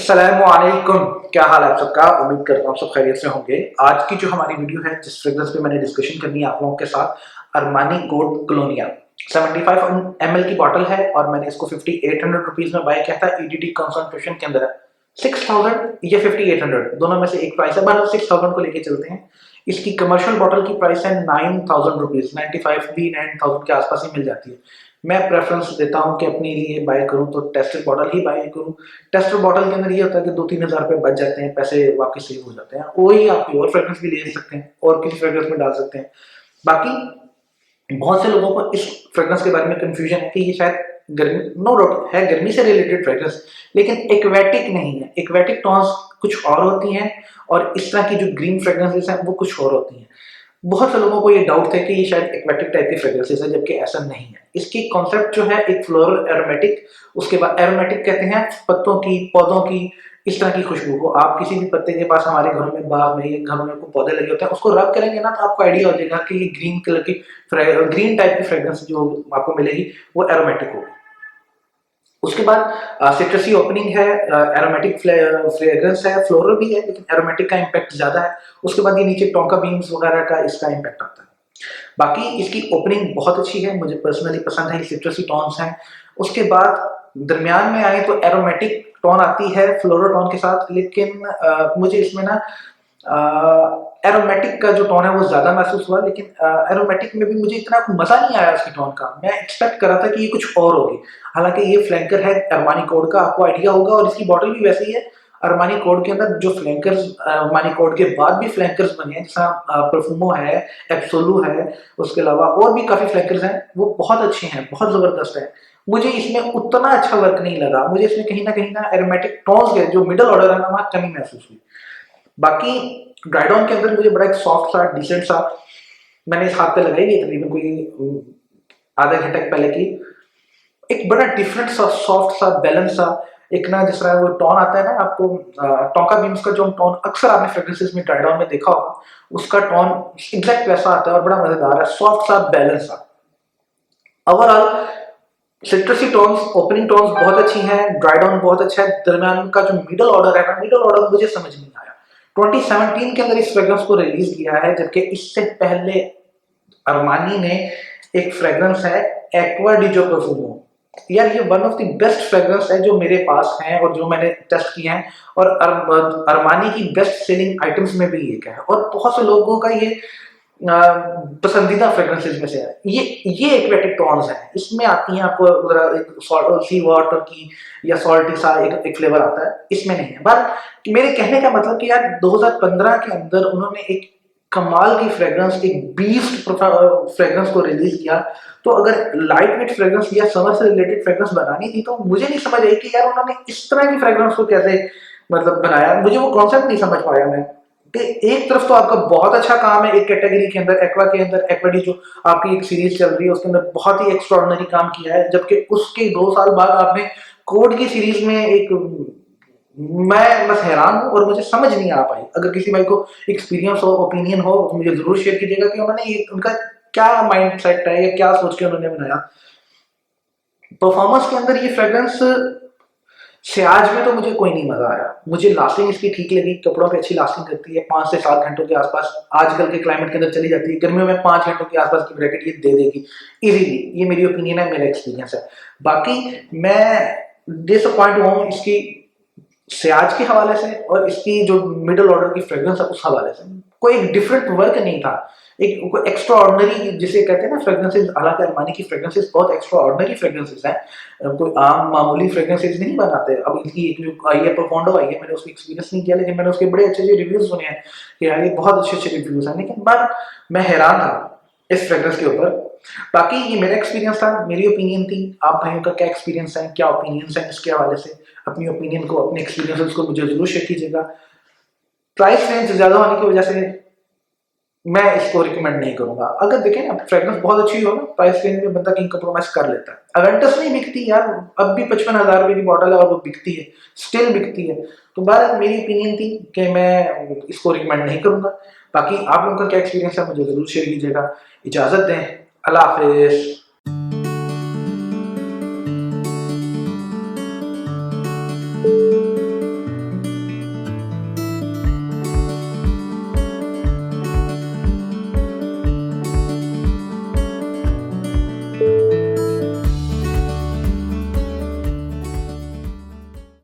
अस्सलामुअलैकुम। क्या हाल है आप सबका? उम्मीद करता हूँ सब खैरियत से होंगे। आज की जो हमारी वीडियो है, जिस फ्रेग्रेंस पे मैंने डिस्कशन करनी है आप लोगों के साथ, अरमानी कोड कलोनिया 75 ml की बॉटल है और मैंने इसको 5800 रुपीज में बाय किया था। ईडीटी कंसंट्रेशन के अंदर है 6000 या 5800, दोनों में से एक प्राइस है, बट 6000 को लेके चलते हैं। इसकी कमर्शियल बॉटल की प्राइस है 9000 रुपीज, 95 भी 9000 के आसपास ही मिल जाती है। मैं प्रेफरेंस देता हूं कि अपने लिए बाय करूं तो टेस्टेड बॉटल ही बाय करूं। टेस्टेड बॉटल के अंदर ये होता है कि 2-3 हज़ार रुपए बच जाते हैं, पैसे वापस सेव हो जाते हैं। वही आप और फ्रेग्रेंस भी ले सकते हैं और किसी फ्रेग्रेंस में डाल सकते हैं। बाकी बहुत से लोगों को इस फ्रेग्रेंस के बारे में कंफ्यूजन है कि ये शायद गर्मी, नो डाउट है गर्मी से रिलेटेड फ्रेग्रेंस, लेकिन एक्वेटिक नहीं है। एक्वेटिक टोन्स कुछ और होती हैं और इस तरह की जो ग्रीन फ्रेग्रेंसेस हैं वो कुछ और होती हैं। बहुत से लोगों को ये डाउट है कि ये शायद एक्वेटिक टाइप की फ्रेग्रेंसेस है, जबकि ऐसा नहीं है। इसकी कॉन्सेप्ट जो है एक फ्लोरल एरोमेटिक, उसके बाद एरोमेटिक कहते हैं पत्तों की, पौधों की, इस तरह की खुशबू को। आप किसी भी पत्ते के पास, हमारे घरों में, बाग में या घरों में पौधे लगे होते हैं, उसको रब करेंगे ना तो आपको आइडिया हो जाएगा कि ये ग्रीन कलर की ग्रीन टाइप की फ्रेग्रेंस जो आपको मिलेगी वो एरोमेटिक होगी। उसके बाद सिट्रसी ओपनिंग है, एरोमेटिक फ्रेग्रेंस है, फ्लोरल भी है लेकिन एरोमेटिक का इम्पैक्ट ज्यादा है। उसके बाद ये नीचे टोंका बीन्स वगैरह का इसका इम्पैक्ट आता है। बाकी इसकी ओपनिंग बहुत अच्छी है, मुझे पर्सनली पसंद है। सिट्रसी टोन्स हैं। उसके बाद दरमियान में आए तो एरोमेटिक टोन आती है फ्लोरल टोन के साथ, लेकिन मुझे इसमें ना एरोमेटिक का जो टोन है वो ज्यादा महसूस हुआ, लेकिन एरोमेटिक में भी मुझे इतना मजा नहीं आया उसकी टोन का। मैं एक्सपेक्ट कर रहा था कि ये कुछ और होगी। हालांकि ये फ्लैंकर है अरमानी कोड का, आपको आइडिया होगा, और इसकी बॉटल भी वैसी है। अरमानी कोड के अंदर जो फ्लैंकर्स, अरमानी कोड के बाद भी फ्लैंकर्स बने हैं, जैसा परफ्यूमो है, एब्सोलू है, उसके अलावा और भी काफी फ्लैंकर्स हैं, वो बहुत अच्छे हैं, बहुत जबरदस्त है। मुझे इसमें उतना अच्छा वर्क नहीं लगा। मुझे इसमें कहीं ना एरोमेटिक टोन्स के जो मिडल ऑर्डर है ना, वहां कमी महसूस हुई। बाकी ड्राइड ऑन के अंदर मुझे बड़ा एक सॉफ्ट सा, डिसेंट सा, मैंने इस हाथ पे लगाई हुई तकरीबन कोई आधा घंटे पहले की, एक बड़ा डिफरेंट सा, सॉफ्ट सा, बैलेंस सा, एक ना जिस तरह वो टोन आता है ना आपको, टोंका बीन्स का जो टोन अक्सर आपने फ्रेग्रेंसेस में ड्राइड ऑन में देखा होगा, उसका टोन एग्जैक्ट वैसा आता है और बड़ा मजेदार है, सॉफ्ट सा, बैलेंस सा। Overall citrusy tones, opening tones बहुत अच्छी हैं, ड्राइड ऑन बहुत अच्छा है। दरमियान का जो मिडल ऑर्डर है ना, मिडल ऑर्डर मुझे समझ नहीं आया। 2017 के अंदर इस फ्रेग्रेंस को रिलीज किया है, जबकि इससे पहले अरमानी ने एक फ्रेग्रेंस है एक्वा डी जो परफ्यूमो। यार ये one of the best fragrance है जो मेरे पास है और जो मैंने टेस्ट किए हैं, और अरमानी की बेस्ट सेलिंग आइटम्स में भी एक है, और बहुत से लोगों का ये पसंदीदा फ्रेग्रेंसेस में से है। ये एक्वेटिक टोन्स हैं, इसमें आती हैं आपको जरा एक सी वाटर की या सॉल्टी सा एक फ्लेवर आता है, इसमें नहीं है। बट मेरे कहने का मतलब कि यार 2015 के अंदर उन्होंने एक कमाल की फ्रेग्रेंस, एक बीस्ट फ्रेग्रेंस को रिलीज किया। तो अगर लाइट वेट फ्रेग्रेंस या समर से रिलेटेड फ्रेग्रेंस बनानी थी तो मुझे नहीं समझ आई कि यार उन्होंने इस तरह की फ्रेग्रेंस को कैसे मतलब बनाया। मुझे वो कॉन्सेप्ट नहीं समझ पाया मैं कि एक तरफ तो आपका बहुत अच्छा काम है एक कैटेगरी के अंदर, एक्वा के अंदर, एक्वाडी जो आपकी एक सीरीज चल रही है उसके अंदर बहुत ही एक्स्ट्राऑर्डिनरी काम किया है, जबकि उसके 2 साल बाद आपने कोड की सीरीज में एक, मैं बस हैरान हूं और मुझे समझ नहीं आ पाई। अगर किसी भाई को एक्सपीरियंस हो, ओपिनियन हो, तो मुझे जरूर शेयर कीजिएगा कि उन्होंने ये, उनका क्या माइंड सेट है या क्या सोच के उन्होंने बनाया। परफॉर्मेंस के अंदर ये फ्रेग्रेंस सियाज में तो मुझे कोई नहीं मजा आया। मुझे लास्टिंग इसकी ठीक लगी, कपड़ों पे अच्छी लास्टिंग करती है, 5 से 7 घंटों के आसपास आजकल के क्लाइमेट के अंदर चली जाती है। गर्मियों में 5 घंटों के आसपास की ब्रैकेट ये दे देगी इजीली। ये मेरी ओपिनियन है, मेरा एक्सपीरियंस है। बाकी मैं डिसअपॉइंट हुआ हूँ इसकी सियाज के हवाले से, और इसकी जो मिडल ऑर्डर की फ्रेग्रेंस है उस हवाले से कोई एक डिफरेंट वर्क नहीं था, एक एक्स्ट्रा ऑर्डिनरी जिसे कहते हैं ना फ्रेग्रेंसेस। हालांकि अरमानी की फ्रेग्रेंसेस बहुत एक्स्ट्रा ऑर्डिनरी फ्रेग्रेंसेस हैं, कोई आम मामूली फ्रेग्रेंसेस नहीं बनाते। अब इनकी एक जो आई है परफॉन्डो आई है, मैंने उसको एक्सपीरियंस नहीं किया, लेकिन मैंने उसके बड़े अच्छे अच्छे रिव्यूज सुने हैं कि यार ये बहुत अच्छे अच्छे रिव्यूज हैं, लेकिन बट मैं हैरान था इस फ्रेग्रेंस के ऊपर। बाकी ये मेरा एक्सपीरियंस था, मेरी ओपिनियन थी। आप भाइयों का क्या एक्सपीरियंस है, क्या ओपिनियंस है इसके हवाले से? अपनी ओपिनियन को, अपने एक्सपीरियंसेस को मुझे जरूर शेयर कीजिएगा। प्राइस रेंज ज्यादा होने की वजह से मैं इसको रिकमेंड नहीं करूंगा। अगर देखें ना फ्रेग्रेंस बहुत अच्छी हो ना, प्राइस रेंज में बंदा किंग कंप्रोमाइज कर लेता है। अवेंटस नहीं बिकती यार, अब भी 55,000 रुपए की बॉटल है और वो बिकती है, स्टिल बिकती है। तो बार मेरी ओपिनियन थी कि मैं इसको रिकमेंड नहीं करूंगा। बाकी आप लोगों का क्या एक्सपीरियंस है मुझे जरूर शेयर कीजिएगा। इजाजत दें, अल्लाह हाफिज।